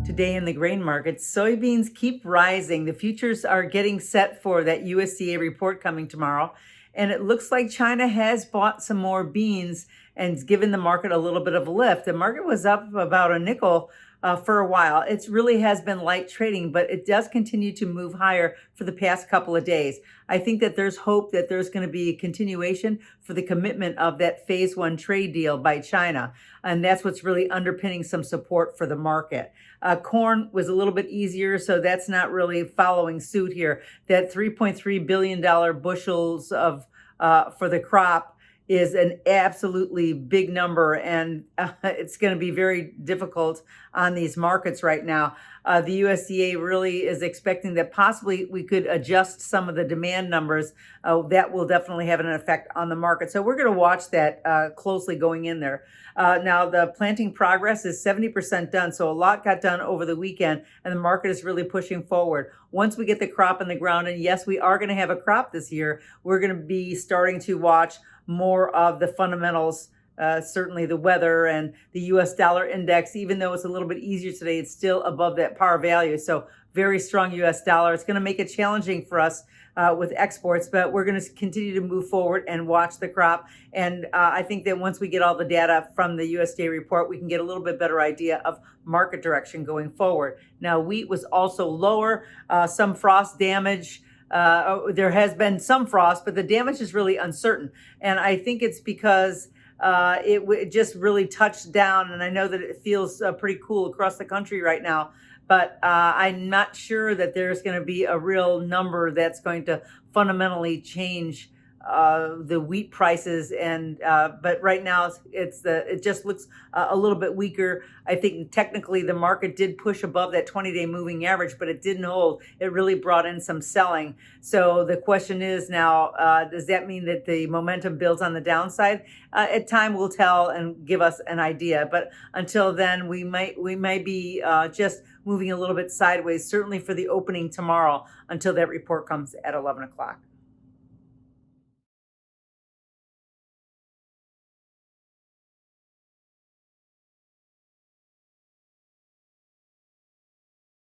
Today in the grain markets, soybeans keep rising. The futures are getting set for that USDA report coming tomorrow. And it looks like China has bought some more beans and given the market a little bit of a lift. The market was up about a nickel for a while. It really has been light trading, but it does continue to move higher for the past couple of days. I think that there's hope that there's going to be a continuation for the commitment of that phase one trade deal by China. And that's what's really underpinning some support for the market. Corn was a little bit easier, so that's not really following suit here. That $3.3 billion bushels of for the crop is an absolutely big number, and it's going to be very difficult on these markets right now. The USDA really is expecting that possibly we could adjust some of the demand numbers. That will definitely have an effect on the market. So we're going to watch that closely going in there. Now, the planting progress is 70% done, so a lot got done over the weekend, and the market is really pushing forward. Once we get the crop in the ground, and yes, we are going to have a crop this year, we're going to be starting to watch more of the fundamentals, certainly the weather and the US dollar index. Even though it's a little bit easier today, it's still above that par value. So very strong US dollar. It's going to make it challenging for us with exports, but we're going to continue to move forward and watch the crop. And I think that once we get all the data from the USDA report, we can get a little bit better idea of market direction going forward. Now, wheat was also lower, some frost damage. There has been some frost, but the damage is really uncertain. And I think it's because it just really touched down. And I know that it feels pretty cool across the country right now, but I'm not sure that there's going to be a real number that's going to fundamentally change the wheat prices. And but right now it just looks a little bit weaker. I think technically the market did push above that 20-day moving average, but it didn't hold. It really brought in some selling. So the question is now, does that mean that the momentum builds on the downside? At time will tell and give us an idea. But until then, we might be just moving a little bit sideways, certainly for the opening tomorrow until that report comes at 11 o'clock.